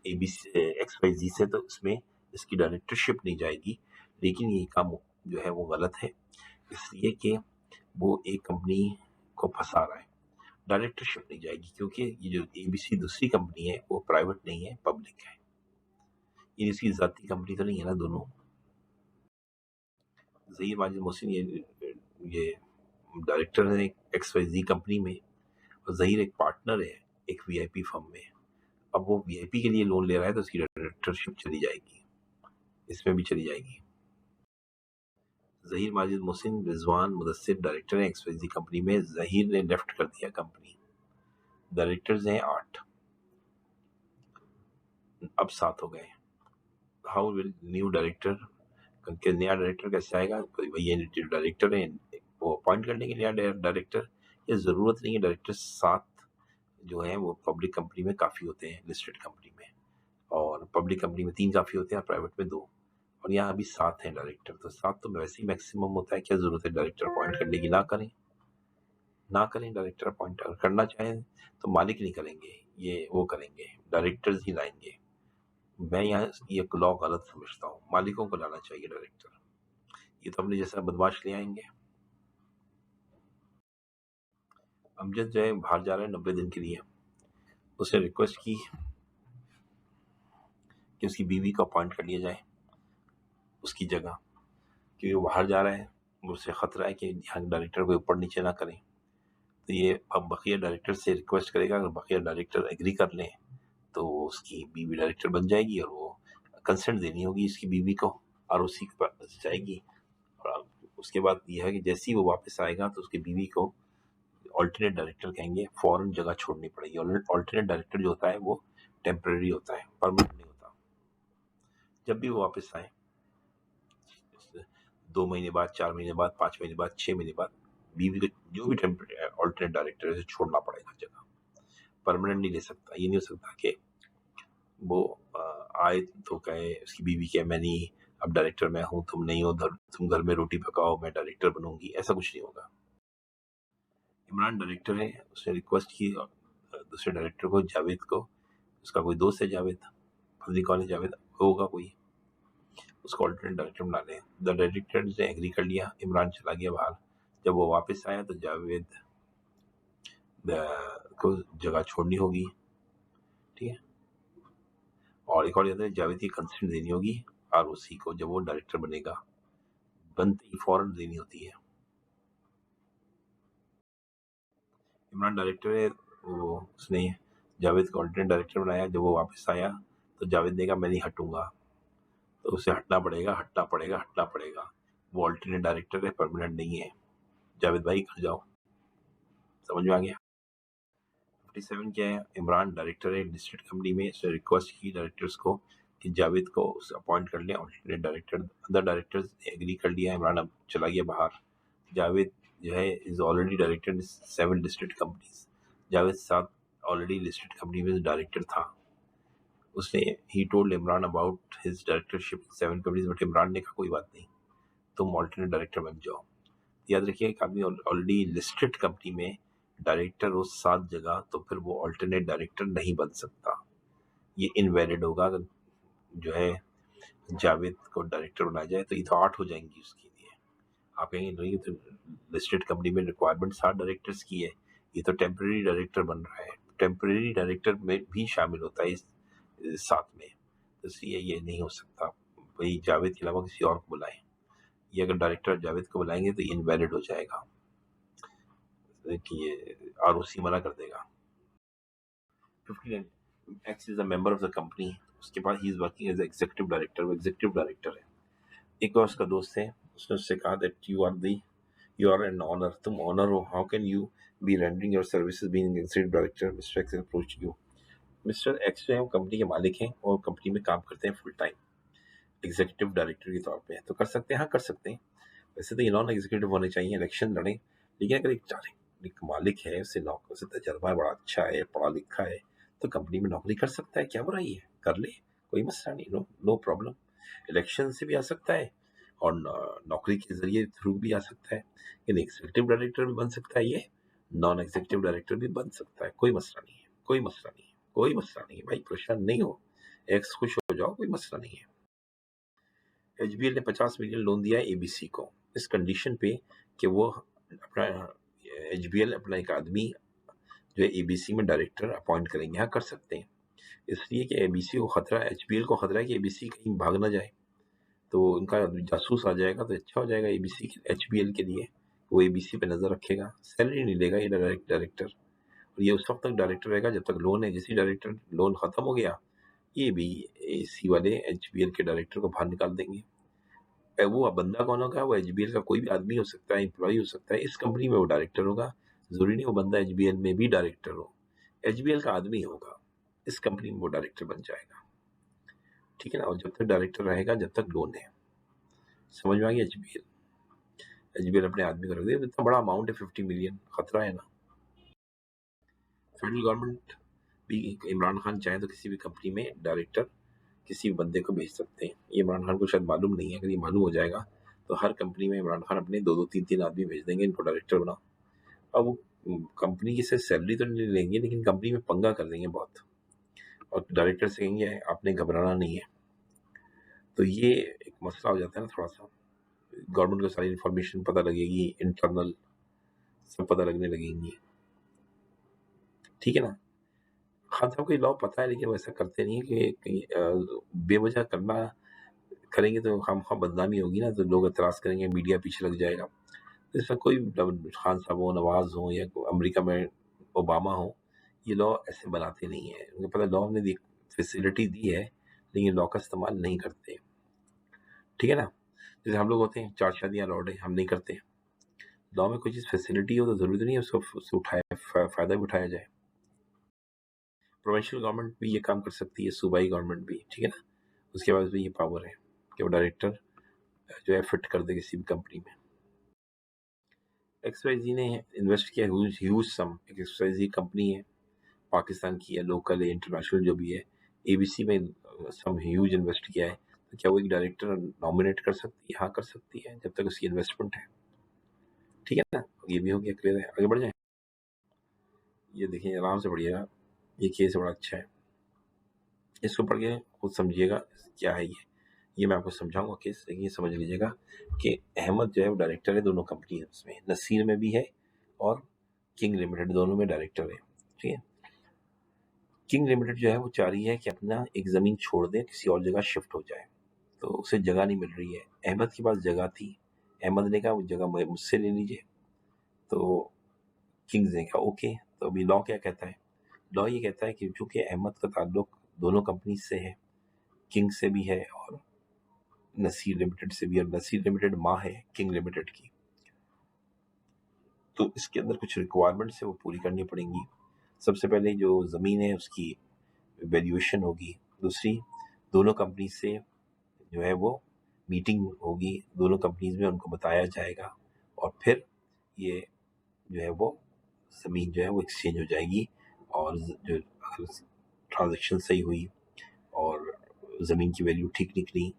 एबीसी XYZ से, तो इसमें इसकी डायरेक्टरशिप नहीं जाएगी। लेकिन ये काम जो है वो गलत है, इसलिए कि वो एक कंपनी को फंसा रहा है, डायरेक्टरशिप नहीं जाएगी, क्योंकि ये जो एबीसी दूसरी कंपनी है वो प्राइवेट नहीं है, पब्लिक है, ये इसकी जाती कंपनी तो नहीं है ना दोनों। जहीर माजिद मोहसिन ये डायरेक्टर है XYZ कंपनी में, और जहीर एक पार्टनर है एक वीआईपी फर्म में। अब वो वीआईपी के लिए लोन ले रहा है, तो उसकी डायरेक्टरशिप चली जाएगी, इसमें भी चली जाएगी। जहीर माजिद मोहसिन रिजवान मुदस्सिर डायरेक्टर है XYZ कंपनी में। जहीर ने लेफ्ट कर दिया कंपनी, डायरेक्टर्स हैं 8, अब 7 हो गए। हाउ विल न्यू डायरेक्टर, नया डायरेक्टर कैसे आएगा, ये डायरेक्टर है वो अपॉइंट करने के लिए डायरेक्टर, ये ज़रूरत नहीं है। डायरेक्टर 7 जो है वो पब्लिक कंपनी में काफ़ी होते हैं, लिस्टेड कंपनी में, और पब्लिक कंपनी में 3 काफ़ी होते हैं और प्राइवेट में 2, और यहाँ अभी 7 हैं डायरेक्टर, तो 7 तो वैसे ही मैक्सिमम होता है, क्या ज़रूरत है डायरेक्टर अपॉइंट करने की। ना करें डायरेक्टर अपॉइंट, अगर करना चाहें तो मालिक नहीं करेंगे, ये वो करेंगे, डायरेक्टर्स ही लाएंगे। मैं यहाँ ये लॉ गलत समझता हूँ, मालिकों को लाना चाहिए डायरेक्टर, ये तो अपने जैसा बदमाश ले आएंगे। अमजद जो है बाहर जा रहा है 90 दिन के लिए, उसने रिक्वेस्ट की कि उसकी बीवी को अपॉइंट कर लिया जाए उसकी जगह, क्योंकि वो बाहर जा रहा है, उससे खतरा है कि यहाँ डायरेक्टर को ऊपर नीचे ना करें। तो ये अब बकिया डायरेक्टर से रिक्वेस्ट करेगा, अगर बकिया डायरेक्टर एग्री कर लें तो उसकी बीवी डायरेक्टर बन जाएगी, और वो कंसेंट देनी होगी इसकी बीवी को, ROC के पास जाएगी, और उसके बाद यह है कि जैसे ही वो वापस आएगा तो उसकी बीवी को ऑल्टरनेट डायरेक्टर कहेंगे, फौरन जगह छोड़नी पड़ेगी। ऑल्टरनेट डायरेक्टर जो होता है वो टेम्परेरी होता है, परमानेंट नहीं होता। जब भी वो वापस आए, 2 महीने बाद, 4 महीने बाद, 5 महीने बाद, 6 महीने बाद, बीवी को जो भी ऑल्टरनेट डायरेक्टर है उसे छोड़ना पड़ेगा जगह, परमानेंट नहीं ले सकता। ये नहीं हो सकता कि वो आए तो कहे, उसकी बीवी कहे मैं नहीं, अब डायरेक्टर मैं हूँ, तुम नहीं हो, तुम घर में रोटी पकाओ, मैं डायरेक्टर बनूंगी, ऐसा कुछ नहीं होगा। इमरान डायरेक्टर है, उसने रिक्वेस्ट की दूसरे डायरेक्टर को, जावेद को, उसका कोई दोस्त है जावेद, पता नहीं कौन है जावेद, होगा कोई, उसको ऑल्टरनेट डायरेक्टर बना लें। द डायरेक्टर ने एग्री कर लिया, इमरान चला गया बाहर। जब वो वापस आया तो जावेद को जगह छोड़नी होगी, ठीक है, और एक और याद है, जावेद की कंसेंट देनी होगी आरओसी को जब वो डायरेक्टर बनेगा, बनते ही फौरन देनी होती है। इमरान डायरेक्टर है, वो उसने जावेद को ऑल्टरनेट डायरेक्टर बनाया। जब वो वापस आया तो जावेद ने कहा मैं नहीं हटूंगा, तो उसे हटना पड़ेगा, हटना पड़ेगा, हटना पड़ेगा। वो ऑल्टरनेट डायरेक्टर है, परमानेंट नहीं है। जावेद भाई घर जाओ। समझ में आ गया? 57 क्या है, इमरान डायरेक्टर है लिस्टेड कंपनी में, इसने रिक्वेस्ट की डायरेक्टर्स को कि जावेद को अपॉइंट कर लें ऑल्टरनेट डायरेक्टर। अदर डायरेक्टर्स ने एग्री कर लिया, इमरान अब चला गया बाहर। जावेद जो है is already director 7 listed companies. Javed 7 already listed company में डायरेक्टर था। उसने he told Imran about his directorship 7 companies, but Imran ने कहा कोई बात नहीं, तुम ऑल्टरनेट डायरेक्टर बन जाओ। याद रखिए एक आदमी ऑलरेडी लिस्टेड कंपनी में डायरेक्टर हो 7 जगह, तो फिर वो ऑल्टरनेट डायरेक्टर नहीं बन सकता। ये इनवैलिड होगा। अगर जो है जावेद को डायरेक्टर बनाया जाए तो ये तो 8 हो जाएंगी उसके लिए। आप कहेंगे नहीं, तो लिस्टेड कंपनी में रिक्वायरमेंट 7 डायरेक्टर्स की है, ये तो टेम्परेरी डायरेक्टर बन रहा है। टेम्परेरी डायरेक्टर में भी शामिल होता है इस साथ में, तो इसलिए ये नहीं हो सकता। भाई जावेद के अलावा किसी और को बुलाएं। ये अगर डायरेक्टर जावेद को बुलाएंगे तो ये इनवैलिड हो जाएगा, कि ये आरओसी मना कर देगा। 59 X is a member of the company, उसके बाद he is working as executive director, वो एग्जीक्यूटिव डायरेक्टर है। एक बार उसका दोस्त है, उसने उससे कहा that you are an honour, तुम ऑनर हो, how can you be rendering your services being executive director. Mister X approach you. Mister X जो है वो कंपनी के मालिक हैं और कंपनी में काम करते हैं फुल टाइम एग्जीक्यूटिव डायरेक्टर के तौर पे, तो कर सकते हैं, हाँ कर सकते हैं। वैसे तो ये नॉन एग्जीक्यूटिव होने चाहिए, इलेक्शन लड़ें, लेकिन अगर एक मालिक है, उससे नौकरी से तजर्बा बड़ा अच्छा है, पढ़ा लिखा है, तो कंपनी में नौकरी कर सकता है, क्या बुराई है, कर ले, कोई मसला नहीं, नो प्रॉब्लम। इलेक्शन से भी आ सकता है और नौकरी के जरिए थ्रू भी आ सकता है, लेकिन एग्जीक्यूटिव डायरेक्टर भी बन सकता है, ये नॉन एग्जीक्यूटिव डायरेक्टर भी बन सकता है, कोई मसला नहीं है, कोई मसला नहीं है, कोई मसला नहीं है भाई, परेशान नहीं हो, एक्स खुश हो जाओ, कोई मसला नहीं है। एचबीएल ने 50 मिलियन लोन दिया है एबीसी को, इस कंडीशन पे कि वो अपना एचबीएल अपना एक आदमी जो है एबीसी में डायरेक्टर अपॉइंट करेंगे। हाँ कर सकते हैं, इसलिए कि एबीसी को खतरा है, एचबीएल को खतरा है कि एबीसी कहीं भाग ना जाए, तो उनका जासूस आ जाएगा तो अच्छा हो जाएगा एबीसी एचबीएल के लिए। वो एबीसी पे नजर रखेगा, सैलरी नहीं लेगा ये डायरेक्टर, और ये उस वक्त तक डायरेक्टर रहेगा जब तक लोन है। जैसे डायरेक्टर लोन खत्म हो गया, ये भी एसी वाले एचबीएल के डायरेक्टर को बाहर निकाल देंगे। वो बंदा कौन होगा, वो एचबीएल का कोई भी आदमी हो सकता है, एम्प्लॉय हो सकता है, इस कंपनी में वो डायरेक्टर होगा, जरूरी नहीं वो बंदा एचबीएल में भी डायरेक्टर हो, एचबीएल का आदमी होगा, इस कंपनी में वो डायरेक्टर बन जाएगा, ठीक है ना। और जब तक डायरेक्टर रहेगा जब तक लोन है। समझ में आ गया? एचबीएल अपने आदमी को रख दे, इतना बड़ा अमाउंट है 50 मिलियन, खतरा है ना। फेडरल गवर्नमेंट भी, इमरान खान चाहे तो किसी भी कंपनी में डायरेक्टर किसी भी बंदे को भेज सकते हैं। ये इमरान खान को शायद मालूम नहीं है, अगर ये मालूम हो जाएगा तो हर कंपनी में इमरान खान अपने 2-2, 3-3 आदमी भेज देंगे, इनको डायरेक्टर बनाओ। अब वो कंपनी की से सैलरी तो नहीं लेंगे, लेकिन कंपनी में पंगा कर देंगे बहुत, और डायरेक्टर से कहेंगे आपने घबराना नहीं है। तो ये एक मसला हो जाता है ना थोड़ा सा, गवर्नमेंट को सारी इन्फॉर्मेशन पता लगेगी, इंटरनल सब पता लगने लगेंगी, ठीक है ना। खान साहब को ये लॉ पता है, लेकिन वैसा करते नहीं है कि कहीं बेवजह करना, करेंगे तो हम बदनामी होगी ना, तो लोग एतराज़ करेंगे, मीडिया पीछे लग जाएगा। तो इसमें कोई खान साहब हो, नवाज हो, या अमेरिका में ओबामा हो, ये लॉ ऐसे बनाते नहीं है, उनको पता लॉ ने फैसिलिटी दी है, लेकिन लॉ का इस्तेमाल नहीं करते, ठीक है ना। जैसे हम लोग होते हैं 4 शादियाँ अलाउड है, हम नहीं करते। लॉ में कोई चीज़ फैसिलिटी हो तो ज़रूरी तो नहीं है उससे फ़ायदा भी उठाया जाए। प्रोविंशियल गवर्नमेंट भी ये काम कर सकती है, सूबाई गवर्नमेंट भी, ठीक है ना? उसके पास भी ये पावर है कि वो डायरेक्टर जो है फिट कर दे किसी भी कंपनी में। एक्सवाईज़ी ने इन्वेस्ट किया ह्यूज सम। एक एक्सवाईज़ी कंपनी है, पाकिस्तान की है, लोकल है, इंटरनेशनल जो भी है। एबीसी में सम ह्यूज इन्वेस्ट किया है। तो क्या वो एक डायरेक्टर नॉमिनेट कर सकती है? हाँ, कर सकती है, जब तक उसकी इन्वेस्टमेंट है। ठीक है ना? ये भी हो गया, क्लियर है। आगे बढ़ जाए। ये देखिए, आराम से पढ़िएगा, ये केस बड़ा अच्छा है, इसको पढ़ के खुद समझिएगा क्या है ये मैं आपको समझाऊंगा केस, लेकिन ये समझ लीजिएगा कि अहमद जो है वो डायरेक्टर है दोनों कंपनी में, नसीर में भी है और किंग लिमिटेड, दोनों में डायरेक्टर है। ठीक है, किंग लिमिटेड जो है वो चाह रही है कि अपना एक ज़मीन छोड़ दे, किसी और जगह शिफ्ट हो जाए, तो उसे जगह नहीं मिल रही है। अहमद के पास जगह थी, अहमद ने कहा वो जगह मुझसे ले लीजिए, तो किंग्स ने कहा ओके। तो अभी लॉ क्या कहता है? लॉ ये कहता है कि चूंकि अहमद का ताल्लुक दोनों कंपनी से है, किंग से भी है और नसीर लिमिटेड से भी, और नसीर लिमिटेड माँ है किंग लिमिटेड की, तो इसके अंदर कुछ रिक्वायरमेंट्स है वो पूरी करनी पड़ेंगी। सबसे पहले जो ज़मीन है उसकी वैल्यूएशन होगी, दूसरी दोनों कंपनी से जो है वो मीटिंग होगी, दोनों कंपनीज में उनको बताया जाएगा, और फिर ये जो है वो ज़मीन जो है वो एक्सचेंज हो जाएगी। और जो अगर ट्रांजेक्शन सही हुई और ज़मीन की वैल्यू ठीक निकली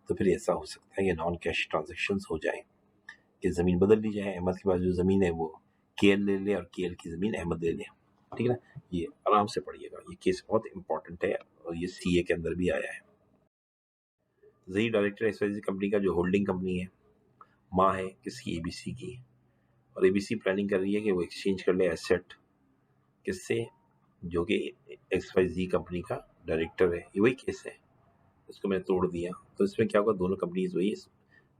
तो फिर ऐसा हो सकता है कि नॉन कैश ट्रांजेक्शन्स हो जाए, कि ज़मीन बदल ली जाए, अहमद के पास जो ज़मीन है वो केएल ले ले और केएल की ज़मीन अहमद ले ले। ठीक है ना? ये आराम से पढ़िएगा, ये केस बहुत इंपॉर्टेंट है और ये सीए के अंदर भी आया है। जही डायरेक्टर एसवाईजी कंपनी का जो होल्डिंग कंपनी है, माँ है किसकी? एबीसी की, और एबीसी प्लानिंग कर रही है कि वो एक्सचेंज कर ले एसेट किससे? जो कि एक्सवाईजी कंपनी का डायरेक्टर है। ये वही केस है, इसको मैंने तोड़ दिया। तो इसमें क्या होगा, दोनों कंपनीज वही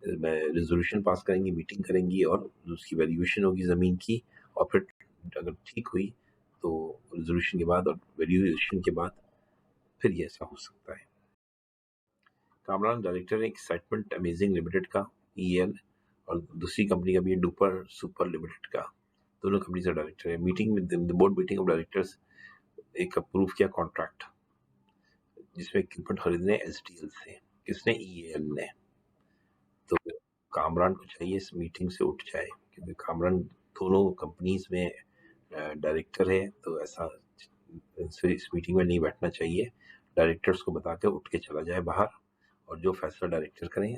रेजोल्यूशन पास करेंगी, मीटिंग करेंगी और उसकी वैल्यूएशन होगी ज़मीन की, और फिर अगर ठीक हुई तो रेजोल्यूशन के बाद और वैल्यूएशन के बाद फिर ये ऐसा हो सकता है। कामरान डायरेक्टर है एक्साइटमेंट अमेजिंग लिमिटेड का, ईएल, और दूसरी कंपनी का भी है डुपर सुपर लिमिटेड का, दोनों कंपनी से डायरेक्टर है। Meeting with board meeting of directors, एक अप्रूव किया कॉन्ट्रैक्ट जिसमें इक्विपमेंट खरीदने एसडीएल से, किसने? ईएल ने। तो कामरान को चाहिए इस मीटिंग से उठ जाए, क्योंकि कामरान दोनों कंपनीज में डायरेक्टर है, तो ऐसा इस मीटिंग में नहीं बैठना चाहिए। डायरेक्टर्स को बता के उठ के चला जाए बाहर, और जो फैसला डायरेक्टर करें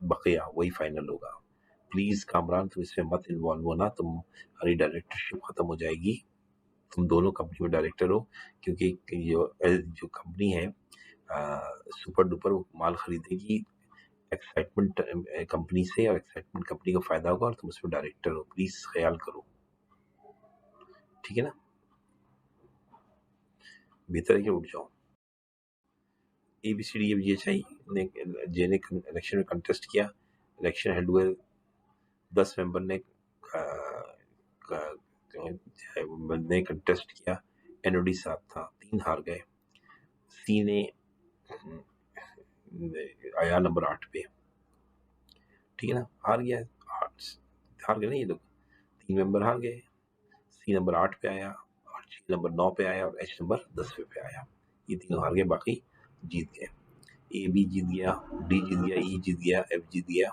बकिया वही फाइनल होगा। प्लीज़ कामरान तुम इसमें मत इन्वॉल्व होना, तुम्हारी डायरेक्टरशिप ख़त्म हो जाएगी, तुम दोनों कंपनी में डायरेक्टर हो, क्योंकि जो कंपनी है सुपर डुपर वो माल खरीदेगी एक्साइटमेंट कंपनी से, और एक्साइटमेंट कंपनी को फायदा होगा और तुम उसमें डायरेक्टर हो, प्लीज ख्याल करो। ठीक है ना? बेहतर है कि उठ जाओ। ABCDFGHI ने जे ने इलेक्शन में कंटेस्ट किया, इलेक्शन हेल्ड हुए, 10 मेंबर ने कंटेस्ट किया, एनओडी 7 था, 3 हार गए। सी ने आया नंबर 8 पे। ठीक है ना? हार गया, हार गए ना ये लोग, 3 मेंबर हार गए। सी नंबर 8 पे आया, और जी नंबर 9 पे आया, और एच नंबर 10वें पे आया। ये तीनों हार गए, बाकी जीत गए। ए बी जीत गया, डी जीत गया, ई जीत गया, एफ जीत गया,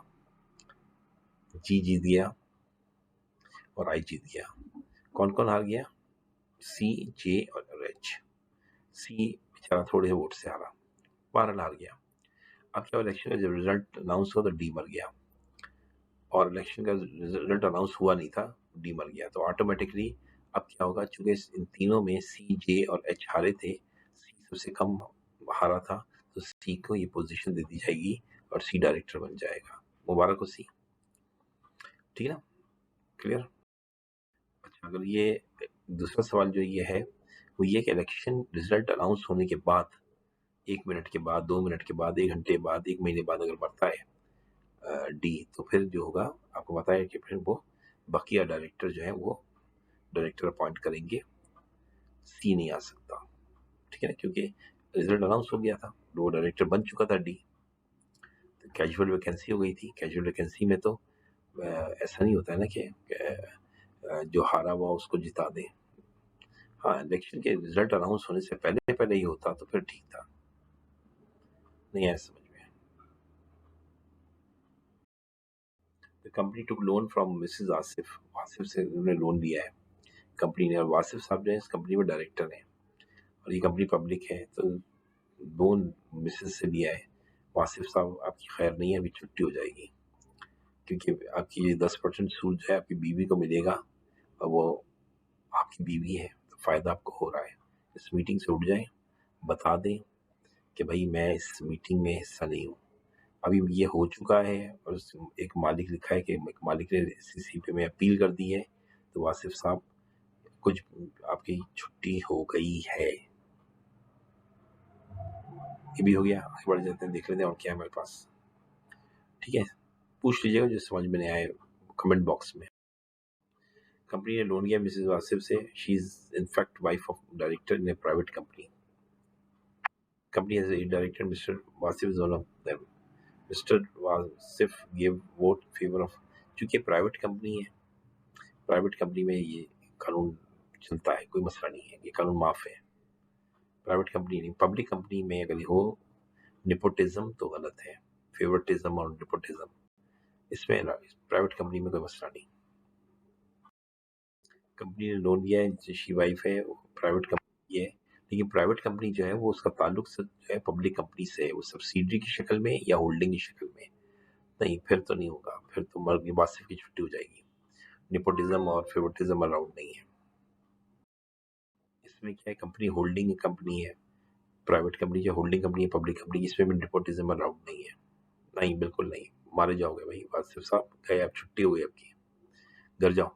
जी जीत गया, और आई जीत गया। कौन कौन हार गया? सी, जे और एच। सी बेचारा थोड़े वोट से हारा, 12 हार गया। अब क्या, इलेक्शन का जब रिजल्ट अनाउंस हुआ तो डी मर गया, और इलेक्शन का रिजल्ट अनाउंस हुआ नहीं था, डी मर गया। तो ऑटोमेटिकली अब क्या होगा, चूंकि इन तीनों में सी, जे और एच हारे थे, सी सबसे कम हारा था, तो सी को ये पोजीशन दे दी जाएगी और सी डायरेक्टर बन जाएगा। मुबारक हो सी। ठीक है ना? क्लियर? अच्छा, अगर ये दूसरा सवाल जो ये है वो ये कि इलेक्शन रिजल्ट अनाउंस होने के बाद 1 मिनट के बाद, 2 मिनट के बाद, 1 घंटे बाद, 1 महीने बाद अगर बढ़ता है डी, तो फिर जो होगा आपको बताया कि फिर वो बकिया डायरेक्टर जो है वो डायरेक्टर अपॉइंट करेंगे, सी नहीं आ सकता। ठीक है ना? क्योंकि रिजल्ट अनाउंस हो गया था, वो डायरेक्टर बन चुका था डी। तो कैजुअल वैकेंसी हो गई थी। कैजुअल वैकेंसी में तो ऐसा नहीं होता है ना कि जो हारा हुआ उसको जिता दें। हाँ, इलेक्शन के रिजल्ट अनाउंस होने से पहले पहले ही होता तो फिर ठीक था। नहीं आया समझ में। The company took loan from Mrs Asif. Asif से उन्होंने लोन लिया है कंपनी ने, और वासिफ साहब जो है इस कंपनी में डायरेक्टर हैं, और ये कंपनी पब्लिक है, तो लोन मिसेस से लिया है। वासिफ साहब आपकी खैर नहीं है, अभी छुट्टी हो जाएगी, क्योंकि आपकी ये 10% सूद जो है आपकी बीवी को मिलेगा, और वो आपकी बीवी है तो फ़ायदा आपको हो रहा है। इस मीटिंग से उठ जाएं, बता दें कि भाई मैं इस मीटिंग में हिस्सा नहीं हूँ। अभी ये हो चुका है, और एक मालिक लिखा है कि एक मालिक ने सीसीपी में अपील कर दी है, तो वासिफ साहब कुछ आपकी छुट्टी हो गई है। ये भी हो गया। आगे बढ़ जाते हैं, देख लेते हैं और क्या है हमारे पास। ठीक है, पूछ लीजिएगा जो समझ में नहीं आए कमेंट बॉक्स में। कंपनी ने लोन लिया मिसेज वासिफ से। She is in fact wife of director in A private company. Company has a director mister Wasif is one of them. Mister Wasif give vote favour of. चूंकि प्राइवेट कंपनी है, प्राइवेट कंपनी में ये कानून चलता है, कोई मसला नहीं है, ये कानून माफ है। प्राइवेट कंपनी नहीं, पब्लिक कंपनी में अगर हो निपोटिज्म तो गलत है, फेवरेटिज्म और निपोटिज्म, इसमें प्राइवेट कंपनी में कोई मसला नहीं। कंपनी ने लोन लिया है, शी वाइफ है, प्राइवेट कंपनी है, लेकिन प्राइवेट कंपनी जो है वो उसका ताल्लुक जो है पब्लिक कंपनी से है, वो सब्सिडरी की शक्ल में या होल्डिंग की शक्ल में। नहीं, फिर तो नहीं होगा, फिर तो मर्ग वासिफ की छुट्टी हो जाएगी। निपोटिज्म और फेवरेटिज्म अलाउड नहीं है इसमें। क्या है, कंपनी होल्डिंग कंपनी है, प्राइवेट कंपनी जो होल्डिंग कंपनी है, पब्लिक कंपनी, इसमें भी निपोटिज्म अलाउड नहीं है। नहीं, बिल्कुल नहीं, मारे जाओगे भाई। वासिफ साहब गए, अब छुट्टी हो गई आपकी, घर जाओ,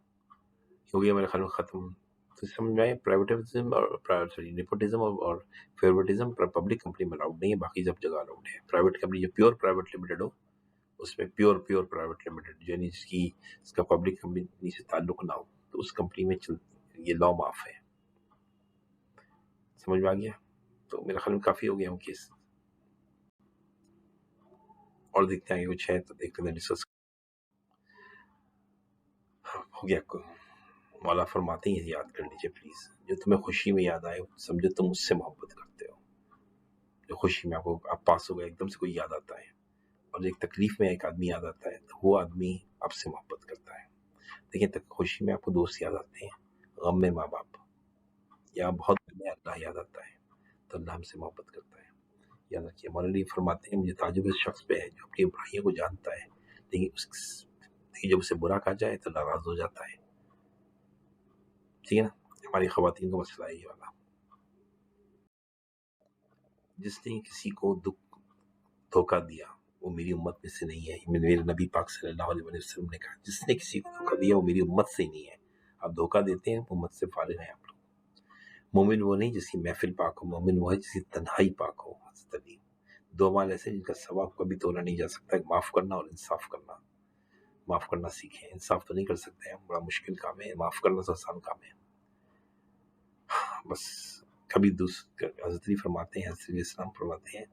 हो गया मेरे ख्याल में खत्म। तो समझ में आए, प्राइवेटिज्म और सॉरी निपोटिज्म और फेवरेटिज्म पब्लिक कंपनी में अलाउड नहीं है, बाकी सब जगह अलाउड है। प्राइवेट कंपनी जो प्योर प्राइवेट लिमिटेड हो, उसमें प्योर प्राइवेट लिमिटेड यानी जिसकी इसका पब्लिक कंपनी से ताल्लुक ना हो, तो उस कंपनी में ये लॉ माफ है। समझ में आ गया? तो मेरे ख्याल में काफी हो गया हम केस, और देखते हैं कुछ है तो देखते हैं, डिस्कस हो गया आपको। मौला फरमाते हैं, याद कर लीजिए प्लीज, जो तुम्हें खुशी में याद आए समझो तुम मुझसे मोहब्बत करते हो। जो खुशी में आपको आप पास हो गए, एकदम से कोई याद आता है, और एक तकलीफ में एक आदमी याद आता है, तो वो आदमी आपसे मोहब्बत करता है। देखिए, तक खुशी में आपको दोस्त याद आते हैं, गम में माँ बाप, या बहुत में अल्लाह याद आता है, तो अल्लाह हमसे मोहब्बत करता है। याद रखिए, मौलवी फरमाते हैं, मुझे ताजुब इस शख्स पे है जो अपनी बुराइयों को जानता है, लेकिन जब उसे बुरा कहा जाए तो नाराज हो जाता है। ठीक है ना, हमारी खवातीन का मसला है ये वाला। जिसने किसी को धोखा दिया वो मेरी उम्मत में से नहीं है। मेरे नबी पाक सल्लल्लाहु अलैहि वसल्लम ने कहा, जिसने किसी को धोखा दिया वो मेरी उम्मत से ही नहीं है। आप धोखा देते हैं, उम्मत से फारिग हैं आप लोग। मोमिन वो नहीं जिसकी महफिल पाक हो, मोमिन वो है जिसकी तन्हाई पाक हो। हज़रत अली, दो अमाल ऐसे जिनका सवाब कभी तोड़ा नहीं जा सकता, माफ करना और इंसाफ करना। माफ करना सीखें, इंसाफ तो नहीं कर सकते हैं, बड़ा मुश्किल काम है, माफ करना तो आसान काम है। बस कभी हज़रत अली फरमाते हैं, हज़रत इस्लाम फरमाते हैं,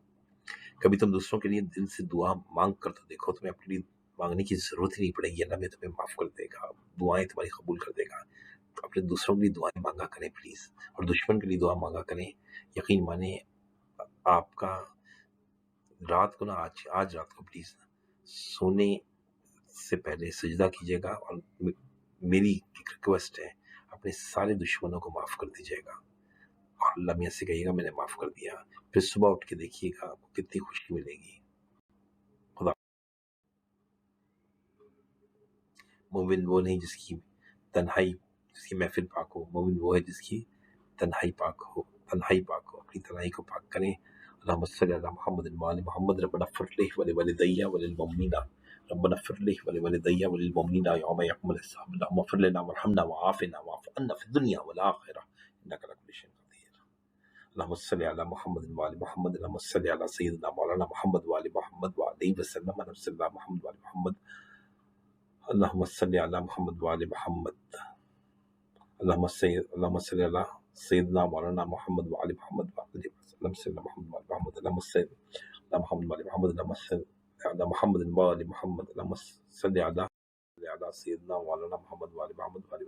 कभी तुम दूसरों के लिए दिल से दुआ मांग कर तो देखो, तुम्हें अपने लिए मांगने की जरूरत ही नहीं पड़ेगी, अल्लाह में तुम्हें माफ कर देगा, दुआएं तुम्हारी कबूल कर देगा। तो अपने दूसरों के लिए दुआएं मांगा करें प्लीज, और दुश्मन के लिए दुआ मांगा करें। यकीन माने, आपका रात को ना, आज रात को प्लीज सोने से पहले सजदा कीजिएगा, और मेरी एक रिक्वेस्ट है, अपने सारे दुश्मनों को माफ कर दीजिएगा, और अल्लाह मियां से कहिएगा मैंने माफ कर दिया। फिर सुबह उठ के देखिएगा आपको कितनी खुशी मिलेगी। खुदा। मोमिन वो नहीं जिसकी तन्हाई, जिसकी महफिल पाक हो, मोमिन वो है जिसकी तन्हाई पाक हो। तन्हाई पाक हो, अपनी तन्हाई को पाक करें। अल्लाहुम्मा सल्लि अला मुहम्मद व आले मुहम्मद, रब्बना इग़फिर लिही व लिवालिदैया व लिलमुमिनीना, रब्बना इग़फिर लिही व लिवालिदैया व लिलमुमिनीना यौम यक़ूमुल हिसाब, अल्लाहुम्मा इग़फिर लना वरहमना वआफ़िना वाफ़ अन्ना फ़िद दुनिया वल आख़िरह इन्नका अला कुल्लि शैइन क़दीर। अल्लाहुम्मा सल्लि अला मुहम्मद व आले मुहम्मद, अल्लाहुम्मा सल्लि अला सय्यिदिना मौलाना मुहम्मद व आले मुहम्मद व अलैहि वसल्लम, अल्लाहुम्मा सल्लि अला मुहम्मद व आले मुहम्मद, अल्लाहुम्मा सल्लि अला मुहम्मद व आले मुहम्मद, अल्लाहुम्मा सल्लि अला सय्यिदिना मौलाना मुहम्मद व आले मुहम्मद व अलैहि वसल्लम, अल्लाहुम्मा सल्लि अला मुहम्मद व आले मुहम्मद, अल्लाहुम्मा सल्लि अला मुहम्मद व आले मुहम्मद, अल्लाहुम्मा सल्लि अला मोहम्मद व आलि मोहम्मद अल्लाहुम्मा सल्लि अला सय्यिदिना मौलाना मोहम्मद व आलि मोहम्मद व आलि